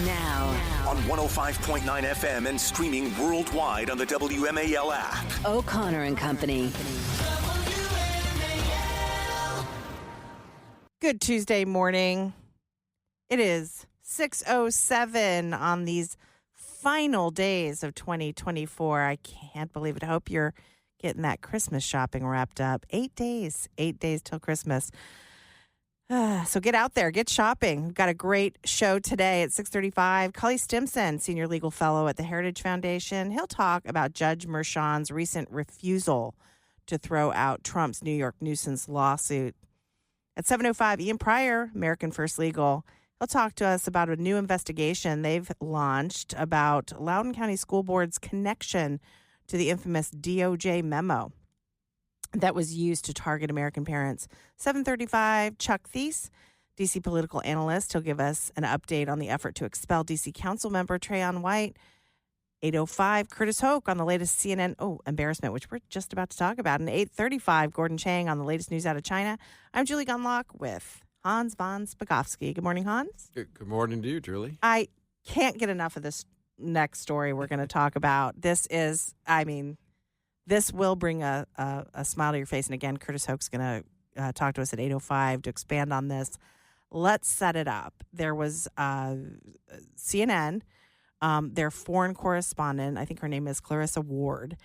Now. On 105.9 FM and streaming worldwide on the WMAL app. O'Connor and Company. Good Tuesday morning. It is 6:07 on these final days of 2024. I can't believe it. I hope you're getting that Christmas shopping wrapped up. 8 days till Christmas. So get out there, get shopping. We've got a great show today at 6:35. Cully Stimson, Senior Legal Fellow at the Heritage Foundation. He'll talk about Judge Merchan's recent refusal to throw out Trump's New York nuisance lawsuit. At 7:05, Ian Pryor, American First Legal. He'll talk to us about a new investigation they've launched about Loudoun County School Board's connection to the infamous DOJ memo that was used to target American parents. 7:35, Chuck Thies, D.C. political analyst. He'll give us an update on the effort to expel D.C. Council member Trayon White. 8:05, Curtis Hoke on the latest CNN, embarrassment, which we're just about to talk about. And 8:35, Gordon Chang on the latest news out of China. I'm Julie Gunlock with Hans von Spakovsky. Good morning, Hans. Good morning to you, Julie. I can't get enough of this next story we're going to talk about. This will bring a smile to your face. And again, Curtis Hoke's going to talk to us at 8:05 to expand on this. Let's set it up. There was CNN, their foreign correspondent, I think her name is Clarissa Ward.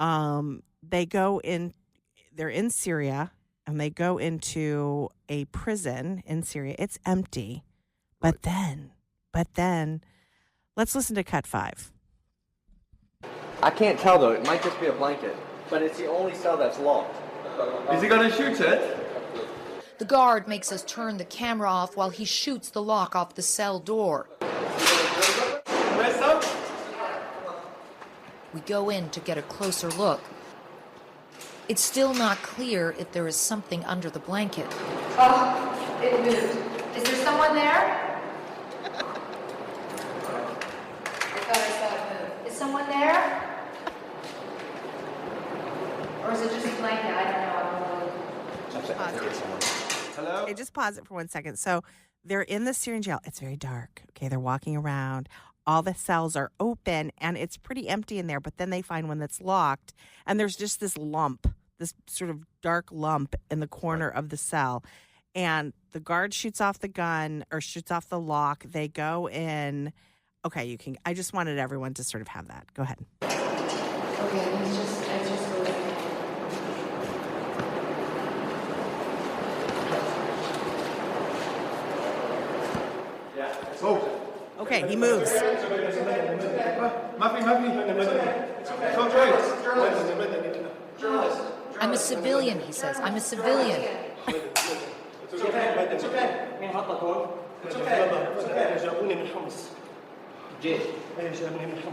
They're in Syria, and they go into a prison in Syria. It's empty. But then, let's listen to cut 5. I can't tell, though. It might just be a blanket. But it's the only cell that's locked. Is he going to shoot it? The guard makes us turn the camera off while he shoots the lock off the cell door. We go in to get a closer look. It's still not clear if there is something under the blanket. Oh, it moved. Is there someone there? I thought I saw it move. Is someone there? Or is it just a blanket? I don't know. Hello? Okay, just pause it for 1 second. So they're in the Syrian jail. It's very dark. Okay, they're walking around. All the cells are open, and it's pretty empty in there. But then they find one that's locked, and there's just this lump, this sort of dark lump in the corner of the cell. And the guard shoots off the gun or shoots off the lock. They go in. Okay, you can. I just wanted everyone to sort of have that. Go ahead. Okay, it's just Okay, he moves. I'm a civilian, he says. I'm a civilian.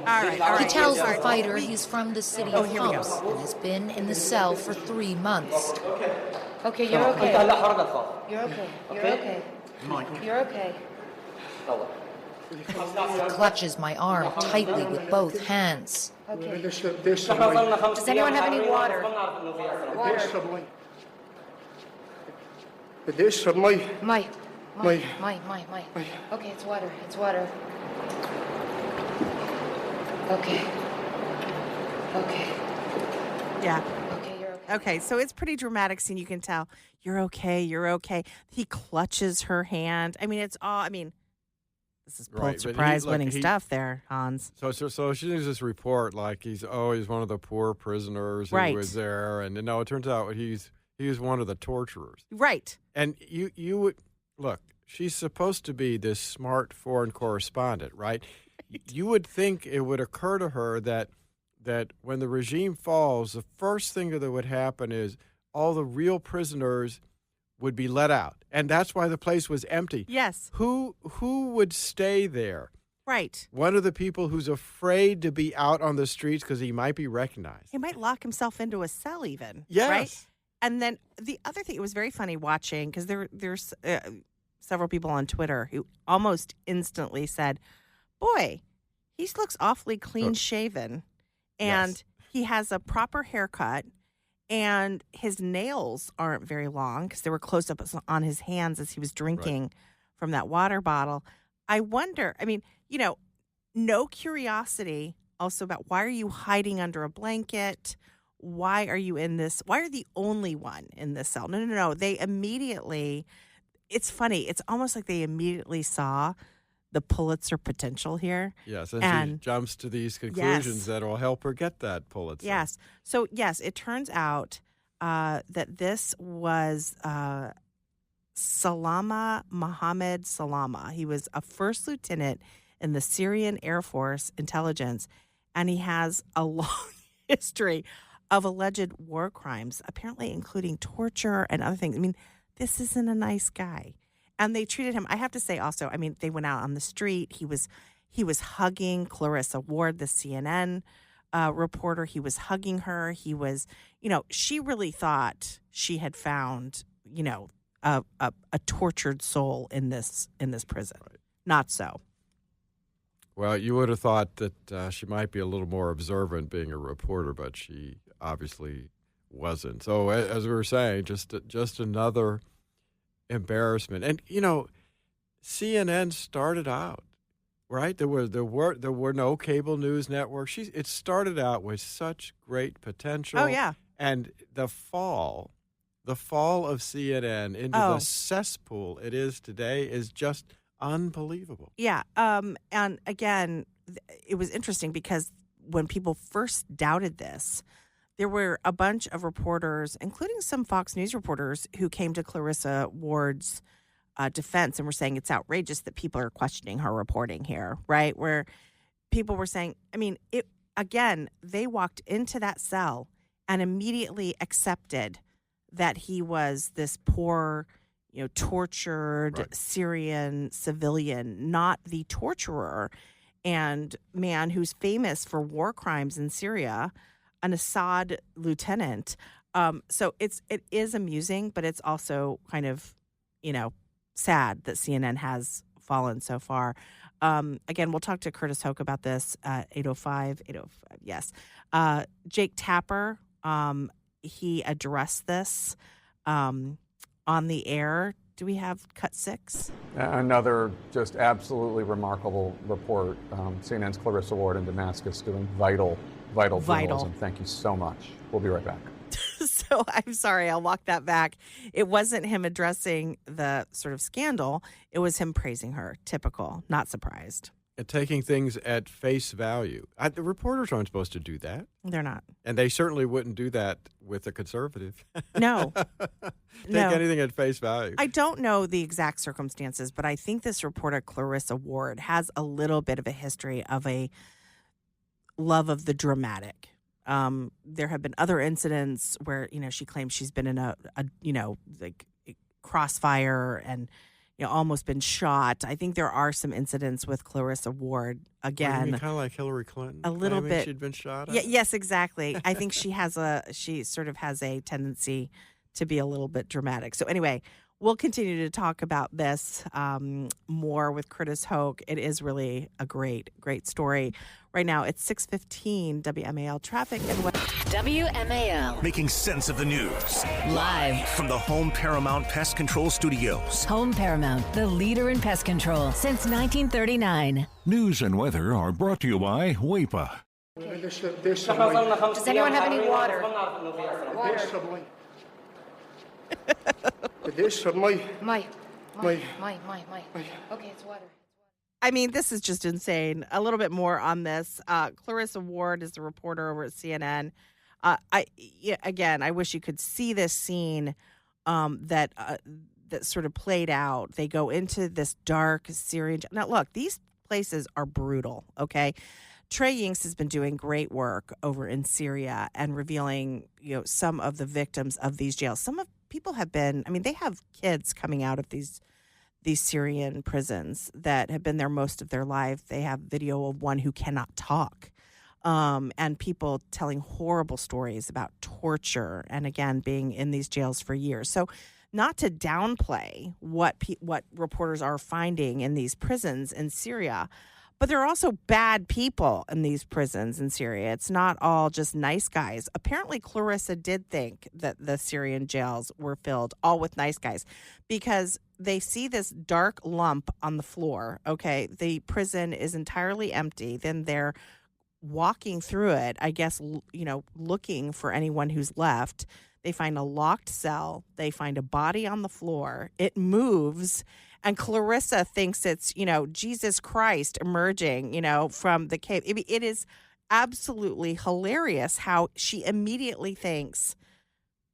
All right. He tells the fighter he's from the city of Homs and has been in the cell for 3 months. Okay, you're okay. You're okay. You're okay. You're okay. He clutches my arm tightly with both hands. Okay. Does anyone have any water? Water. My. Okay, it's water. It's water. Okay. Yeah. Okay, you're okay. Okay, so it's pretty dramatic scene. You can tell you're okay. He clutches her hand. This is Pulitzer Prize winning stuff there, Hans. So she does this report like he's one of the poor prisoners who was there, and no, it turns out he was one of the torturers. Right. And you would look. She's supposed to be this smart foreign correspondent, right? You would think it would occur to her that when the regime falls, the first thing that would happen is all the real prisoners would be let out. And that's why the place was empty. Yes. Who would stay there? Right. One of the people who's afraid to be out on the streets because he might be recognized. He might lock himself into a cell even. Yes. Right? And then the other thing, it was very funny watching, because there's several people on Twitter who almost instantly said, boy, he looks awfully clean shaven. And he has a proper haircut. And his nails aren't very long because there were close-ups on his hands as he was drinking from that water bottle. I wonder, I mean, no curiosity also about why are you hiding under a blanket? Why are you in this? Why are the only one in this cell? No. They immediately, it's funny. It's almost like they immediately saw the Pulitzer potential here. Yes, and she jumps to these conclusions that will help her get that Pulitzer. Yes. So, yes, it turns out that this was Salama Mohammed Salama. He was a first lieutenant in the Syrian Air Force intelligence, and he has a long history of alleged war crimes, apparently including torture and other things. I mean, this isn't a nice guy. And they treated him, I have to say also, I mean, they went out on the street. He was hugging Clarissa Ward, the CNN reporter. He was hugging her. He was, she really thought she had found, a tortured soul in this prison. Right. Not so. Well, you would have thought that she might be a little more observant being a reporter, but she obviously wasn't. So, as we were saying, just another embarrassment. And CNN started out right. There were no cable news networks. It started out with such great potential. Oh yeah. And the fall of CNN into the cesspool it is today is just unbelievable. Yeah. And again, it was interesting because when people first doubted this, there were a bunch of reporters, including some Fox News reporters, who came to Clarissa Ward's defense and were saying it's outrageous that people are questioning her reporting here, right? Where people were saying, I mean, they walked into that cell and immediately accepted that he was this poor, tortured Syrian civilian, not the torturer and man who's famous for war crimes in Syria, an Assad lieutenant. So it is amusing, but it's also kind of, sad that CNN has fallen so far. Again, we'll talk to Curtis Hoke about this at 8:05. Yes. Jake Tapper, he addressed this on the air. Do we have cut 6? Another just absolutely remarkable report. CNN's Clarissa Ward in Damascus doing vital journalism. Thank you so much. We'll be right back. So I'm sorry, I'll walk that back. It wasn't him addressing the sort of scandal. It was him praising her. Typical. Not surprised. And taking things at face value. The reporters aren't supposed to do that. They're not. And they certainly wouldn't do that with a conservative. No. Take anything at face value. I don't know the exact circumstances, but I think this reporter, Clarissa Ward, has a little bit of a history of a love of the dramatic. There have been other incidents where, she claims she's been in a crossfire and, almost been shot. I think there are some incidents with Clarissa Ward. Again, kind of like Hillary Clinton. A little bit. She'd been shot. Yes, exactly. I think she sort of has a tendency to be a little bit dramatic. So anyway, we'll continue to talk about this more with Curtis Hoke. It is really a great, great story. Right now, it's 6:15 WMAL traffic and WMAL. Making sense of the news. Live from the Home Paramount Pest Control Studios. Home Paramount, the leader in pest control since 1939. News and weather are brought to you by WEPA. Does anyone have any water? My. Okay, it's water. I mean, this is just insane. A little bit more on this. Clarissa Ward is the reporter over at CNN. I wish you could see this scene that sort of played out. They go into this dark Syrian. Now, look, these places are brutal, okay? Trey Yingst has been doing great work over in Syria and revealing, some of the victims of these jails. Some of people have been, they have kids coming out of these Syrian prisons that have been there most of their life. They have video of one who cannot talk, and people telling horrible stories about torture and, again, being in these jails for years. So not to downplay what reporters are finding in these prisons in Syria, but there are also bad people in these prisons in Syria. It's not all just nice guys. Apparently, Clarissa did think that the Syrian jails were filled all with nice guys because they see this dark lump on the floor. Okay, the prison is entirely empty. Then they're walking through it, I guess, looking for anyone who's left. They find a locked cell. They find a body on the floor. It moves. And Clarissa thinks it's, Jesus Christ emerging, from the cave. It is absolutely hilarious how she immediately thinks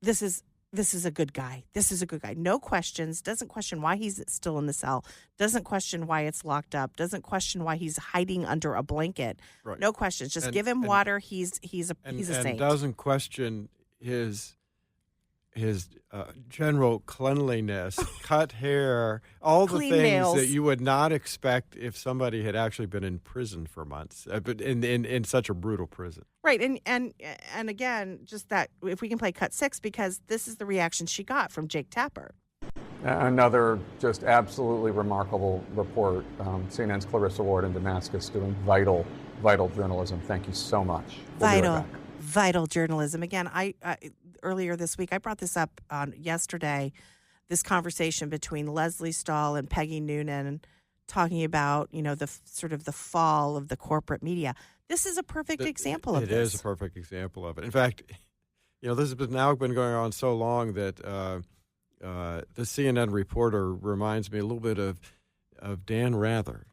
this is a good guy. This is a good guy. No questions. Doesn't question why he's still in the cell. Doesn't question why it's locked up. Doesn't question why he's hiding under a blanket. Right. No questions. Just give him water. He's a saint. And doesn't question his general cleanliness, cut hair, all the Clean things nails. that you would not expect if somebody had actually been in prison for months, but in such a brutal prison. Right. And again, just that if we can play cut 6, because this is the reaction she got from Jake Tapper. Another just absolutely remarkable report. CNN's Clarissa Ward in Damascus doing vital journalism. Thank you so much. We'll be right back. Vital journalism. Again, I earlier this week, I brought this up on yesterday, this conversation between Leslie Stahl and Peggy Noonan talking about, the sort of the fall of the corporate media. This is a perfect example of this. It is a perfect example of it. In fact, this has now been going on so long that the CNN reporter reminds me a little bit of Dan Rather.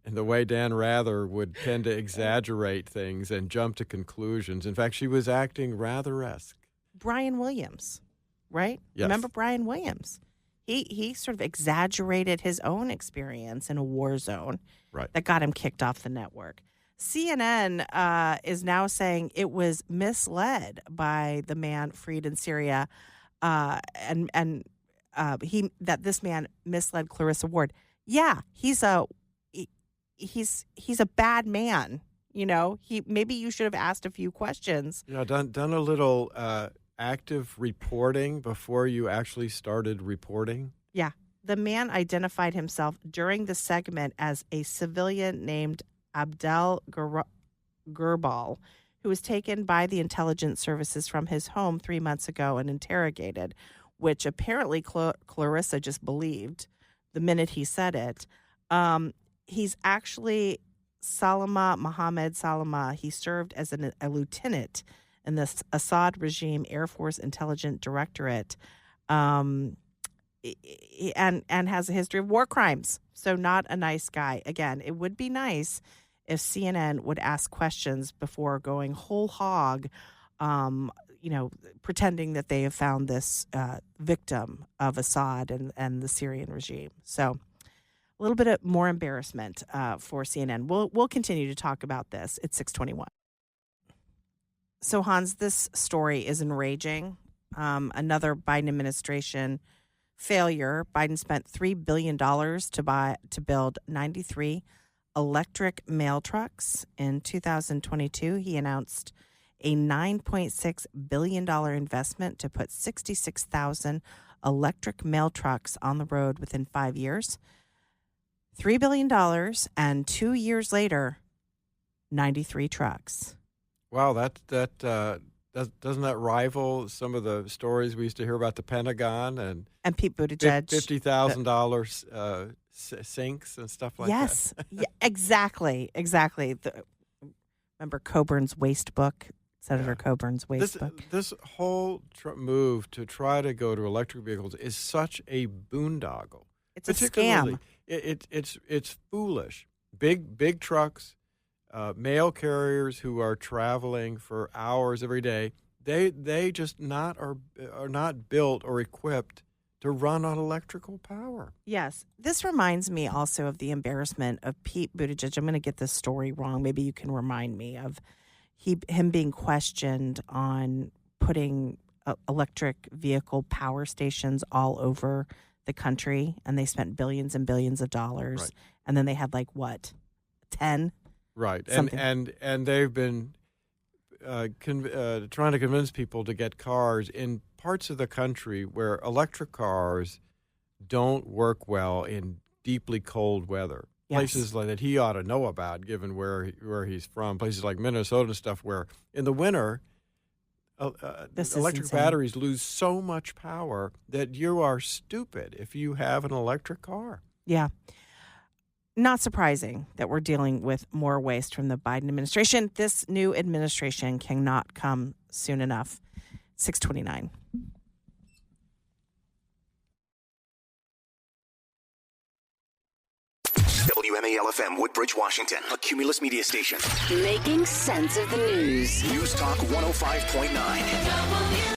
And the way Dan Rather would tend to exaggerate things and jump to conclusions. In fact, she was acting Rather-esque. Brian Williams, right? Yes. Remember Brian Williams? He sort of exaggerated his own experience in a war zone that got him kicked off the network. CNN is now saying it was misled by the man freed in Syria, and that this man misled Clarissa Ward. Yeah, he's a bad man. Maybe you should have asked a few questions. Done a little active reporting before you actually started reporting. Yeah, the man identified himself during the segment as a civilian named Abdel Gerbal, who was taken by the intelligence services from his home 3 months ago and interrogated, which apparently Clarissa just believed the minute he said it. He's actually Mohammed Salama. He served as a lieutenant in the Assad regime Air Force Intelligence Directorate, and has a history of war crimes. So not a nice guy. Again, it would be nice if CNN would ask questions before going whole hog, pretending that they have found this victim of Assad and the Syrian regime. So a little bit more embarrassment for CNN. We'll continue to talk about this. It's 6:21. So, Hans, this story is enraging. Another Biden administration failure. Biden spent $3 billion to build 93 electric mail trucks. In 2022, he announced a $9.6 billion investment to put 66,000 electric mail trucks on the road within 5 years. $3 billion, and 2 years later, 93 trucks. Wow, doesn't that rival some of the stories we used to hear about the Pentagon and Pete Buttigieg, $50,000 sinks and stuff like that? Yes, yeah, exactly. Remember Coburn's waste book, Senator Coburn's waste book. This whole move to try to go to electric vehicles is such a boondoggle. It's a scam. It's foolish. Big trucks. Mail carriers who are traveling for hours every day, they just are not built or equipped to run on electrical power. Yes. This reminds me also of the embarrassment of Pete Buttigieg. I'm going to get this story wrong. Maybe you can remind me of him being questioned on putting electric vehicle power stations all over the country, and they spent billions and billions of dollars. Right. And then they had 10? Right, Something. and they've been trying to convince people to get cars in parts of the country where electric cars don't work well in deeply cold weather. Yes. Places like that he ought to know about, given where he's from. Places like Minnesota and stuff, where in the winter, electric batteries lose so much power that you are stupid if you have an electric car. Yeah. Not surprising that we're dealing with more waste from the Biden administration. This new administration cannot come soon enough. 6:29. WMAL-FM, Woodbridge, Washington, a Cumulus media station. Making sense of the news. News Talk 105.9.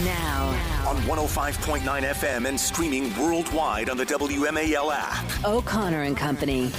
Now. On 105.9 FM and streaming worldwide on the WMAL app. O'Connor and Company.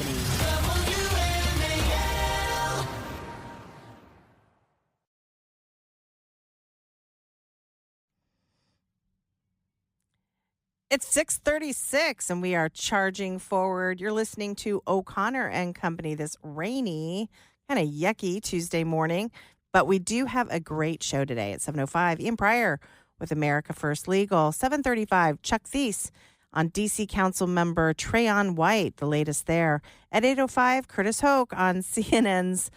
It's 6:36 and we are charging forward. You're listening to O'Connor and Company this rainy, kind of yucky Tuesday morning. But we do have a great show today at 7:05. Ian Pryor with America First Legal. 7:35, Chuck Thies on D.C. Council member Trayon White, the latest there. At 8:05, Curtis Hoke on CNN's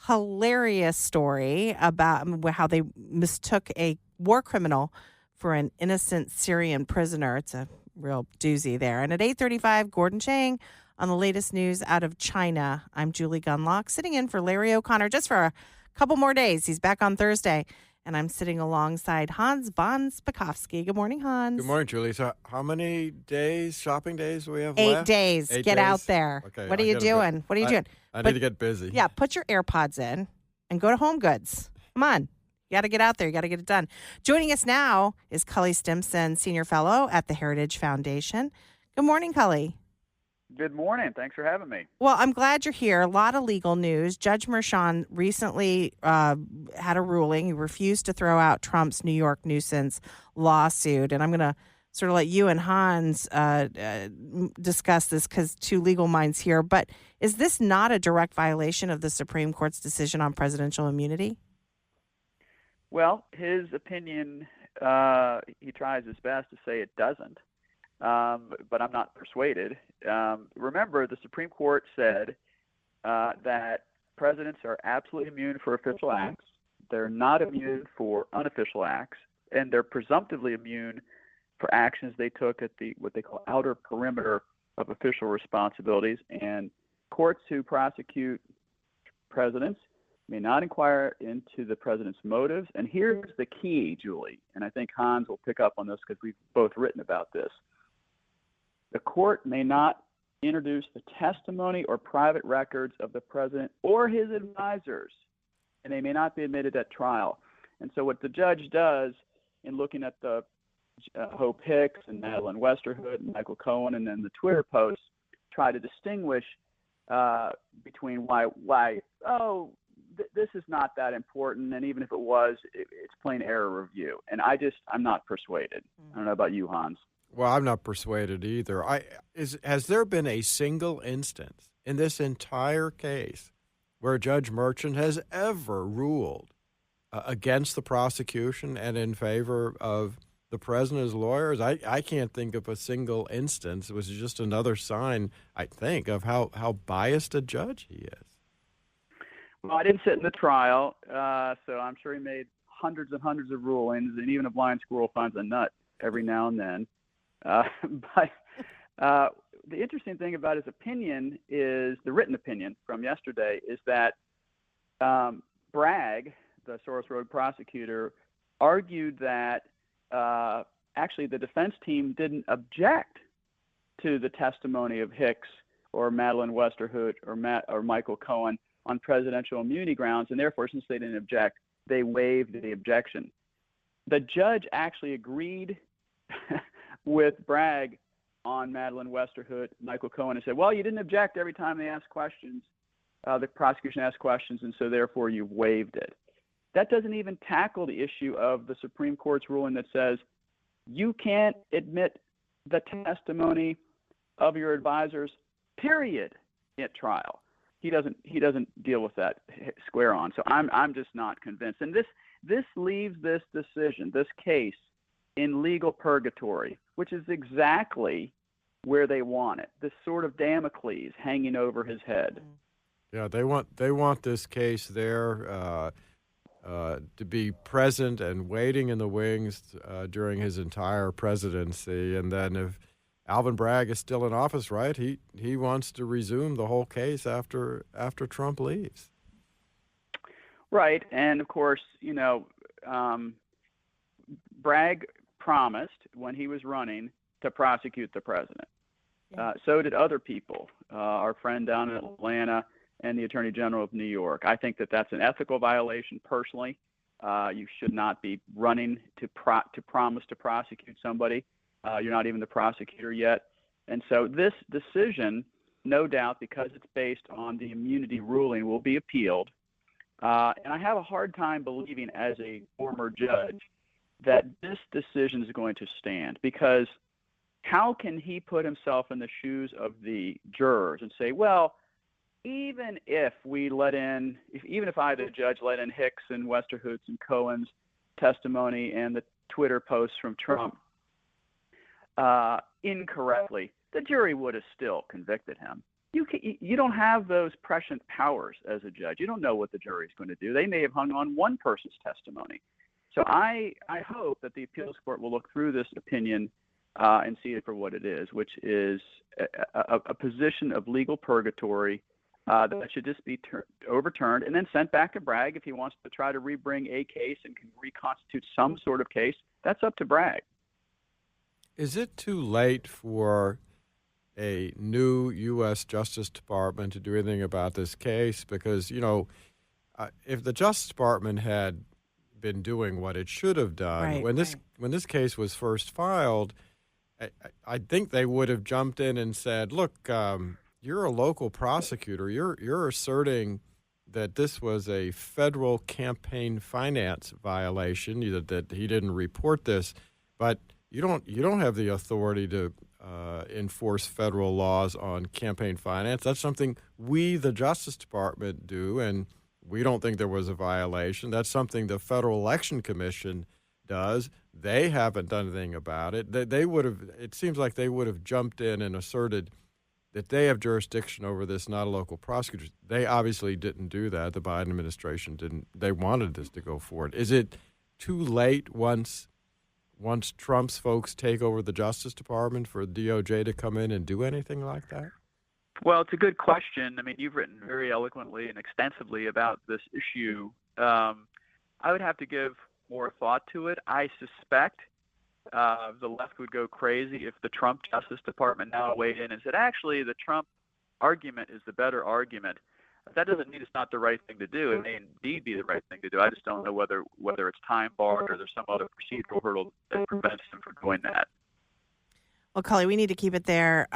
hilarious story about how they mistook a war criminal for an innocent Syrian prisoner. It's a real doozy there. And at 8:35, Gordon Chang on the latest news out of China. I'm Julie Gunlock, sitting in for Larry O'Connor just for a couple more days. He's back on Thursday, and I'm sitting alongside Hans von Spakovsky. Good morning, Hans. Good morning, Julie. So how many days, shopping days, do we have 8 left? days. 8 Get days? out there. Okay, What are you doing? What are you doing? I need to get busy. Yeah, put your AirPods in and go to Home Goods. Come on. You got to get out there. You got to get it done. Joining us now is Cully Stimson, Senior Fellow at the Heritage Foundation. Good morning, Cully. Good morning. Thanks for having me. Well, I'm glad you're here. A lot of legal news. Judge Merchan recently had a ruling. He refused to throw out Trump's New York nuisance lawsuit. And I'm going to sort of let you and Hans discuss this because two legal minds here. But is this not a direct violation of the Supreme Court's decision on presidential immunity? Well, his opinion, he tries his best to say it doesn't, but I'm not persuaded. Remember, the Supreme Court said that presidents are absolutely immune for official acts. They're not immune for unofficial acts, and they're presumptively immune for actions they took at the what they call outer perimeter of official responsibilities. And courts who prosecute presidents may not inquire into the president's motives. And here's the key, Julie, and I think Hans will pick up on this because we've both written about this. The court may not introduce the testimony or private records of the president or his advisors, and they may not be admitted at trial. And so what the judge does in looking at the Hope Hicks and Madeleine Westerhood and Michael Cohen and then the Twitter posts, try to distinguish between why this is not that important, and even if it was, it's plain error review. And I'm not persuaded. I don't know about you, Hans. Well, I'm not persuaded either. Has there been a single instance in this entire case where Judge Merchan has ever ruled against the prosecution and in favor of the president's lawyers? I can't think of a single instance. It was just another sign, I think, of how biased a judge he is. Well, I didn't sit in the trial, so I'm sure he made hundreds and hundreds of rulings, and even a blind squirrel finds a nut every now and then. But the interesting thing about his opinion is the written opinion from yesterday is that Bragg, the Soros Road prosecutor, argued that actually the defense team didn't object to the testimony of Hicks or Madeleine Westerhood or Michael Cohen on presidential immunity grounds, and therefore, since they didn't object, they waived the objection. The judge actually agreed with Bragg on Madeleine Westerhood, Michael Cohen, and said, well, you didn't object every time they asked questions, the prosecution asked questions, and so therefore you waived it. That doesn't even tackle the issue of the Supreme Court's ruling that says you can't admit the testimony of your advisors, period, at trial. He doesn't deal with that square on. So I'm just not convinced. And this leaves this decision, this case, in legal purgatory, which is exactly where they want it. This sort of Damocles hanging over his head. Yeah, they want this case there to be present and waiting in the wings during his entire presidency. And then if Alvin Bragg is still in office, right, he wants to resume the whole case after Trump leaves. Right, and of course, Bragg promised when he was running to prosecute the president. So did other people, our friend down in Atlanta and the Attorney General of New York. I think that that's an ethical violation personally. You should not be running to promise to prosecute somebody. You're not even the prosecutor yet. And so this decision, no doubt, because it's based on the immunity ruling, will be appealed. And I have a hard time believing as a former judge that this decision is going to stand, because how can he put himself in the shoes of the jurors and say, well, even if I, the judge, let in Hicks and Westerhoots and Cohen's testimony and the Twitter posts from Trump incorrectly, the jury would have still convicted him. You don't have those prescient powers as a judge. You don't know what the jury is going to do. They may have hung on one person's testimony. So I hope that the appeals court will look through this opinion and see it for what it is, which is a position of legal purgatory that should just be overturned and then sent back to Bragg if he wants to try to rebring a case and can reconstitute some sort of case. That's up to Bragg. Is it too late for a new U.S. Justice Department to do anything about this case? Because, if the Justice Department had been doing what it should have done when this case was first filed, I think they would have jumped in and said, look, you're a local prosecutor. You're asserting that this was a federal campaign finance violation, that he didn't report this, but you don't have the authority to enforce federal laws on campaign finance. That's something we, the Justice Department, do, and we don't think there was a violation. That's something the Federal Election Commission does. They haven't done anything about it. They would have. It seems like they would have jumped in and asserted that they have jurisdiction over this, not a local prosecutor. They obviously didn't do that. The Biden administration didn't. They wanted this to go forward. Is it too late once Trump's folks take over the Justice Department for DOJ to come in and do anything like that? Well, it's a good question. I mean, you've written very eloquently and extensively about this issue. I would have to give more thought to it. I suspect the left would go crazy if the Trump Justice Department now weighed in and said, actually, the Trump argument is the better argument. That doesn't mean it's not the right thing to do. It may indeed be the right thing to do. I just don't know whether it's time barred or there's some other procedural hurdle that prevents them from doing that. Well, Cully, we need to keep it there.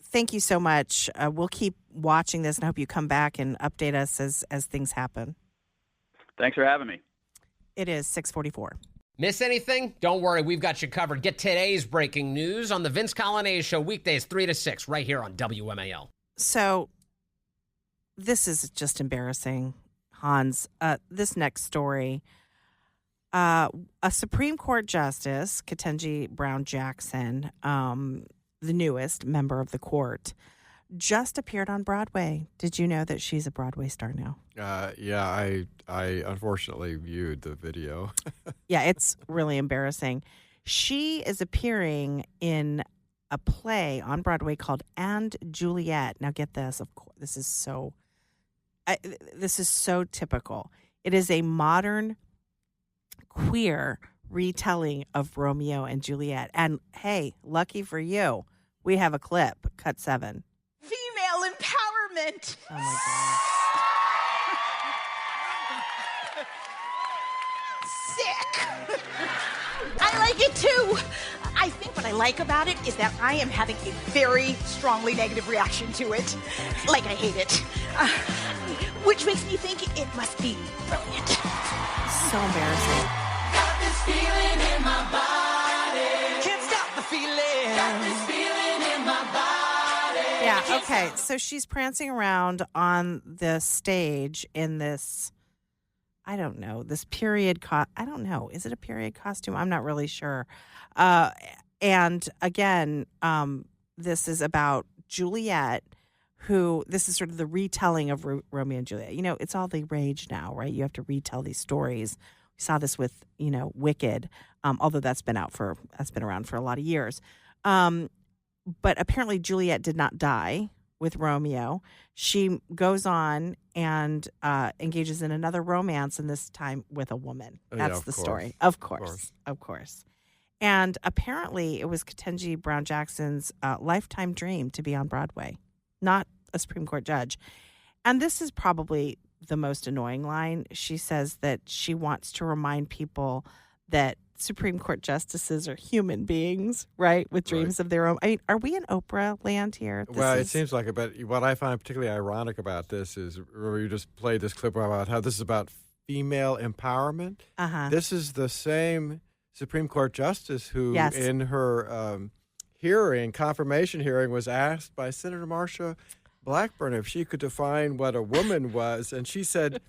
Thank you so much. We'll keep watching this and hope you come back and update us as things happen. Thanks for having me. It is 6:44. Miss anything? Don't worry, we've got you covered. Get today's breaking news on the Vince Colonnese Show, weekdays 3 to 6, right here on WMAL. So this is just embarrassing, Hans. This next story. A Supreme Court Justice, Ketanji Brown Jackson, the newest member of the court, just appeared on Broadway. Did you know that she's a Broadway star now? Yeah, I unfortunately viewed the video. Yeah, it's really embarrassing. She is appearing in a play on Broadway called And Juliet. Now get this, of course, this is so typical. It is a modern queer retelling of Romeo and Juliet. And hey, lucky for you, we have a clip, cut 7. Female empowerment. Oh my God. Sick. I like it too. I think what I like about it is that I am having a very strongly negative reaction to it. Like I hate it. Which makes me think it must be brilliant. So embarrassing. Got this feeling in my body. Can't stop the feeling. Got this feeling in my body. Yeah, okay. So she's prancing around on the stage in this, I don't know, this period I don't know. Is it a period costume? I'm not really sure. And again, this is about Juliet, who, this is sort of the retelling of Romeo and Juliet. You know, it's all the rage now, right? You have to retell these stories. We saw this with, Wicked, although that's been around for a lot of years. But apparently Juliet did not die with Romeo. She goes on and engages in another romance, and this time with a woman. That's the story. Of course. And apparently it was Ketanji Brown Jackson's lifetime dream to be on Broadway, not a Supreme Court judge. And this is probably the most annoying line. She says that she wants to remind people that Supreme Court justices are human beings, right, with dreams of their own. I mean, are we in Oprah land here? It seems like it, but what I find particularly ironic about this is, remember you just played this clip about how this is about female empowerment. This is the same Supreme Court justice who, in her confirmation hearing, was asked by Senator Marsha Blackburn if she could define what a woman was, and she said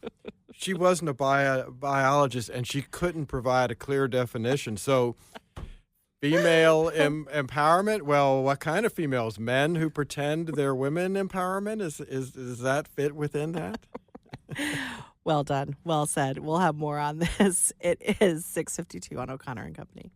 she wasn't a biologist and she couldn't provide a clear definition. So female empowerment, well, what kind of females? Men who pretend they're women empowerment? Does that fit within that? Well done. Well said. We'll have more on this. It is 6:52 on O'Connor and Company.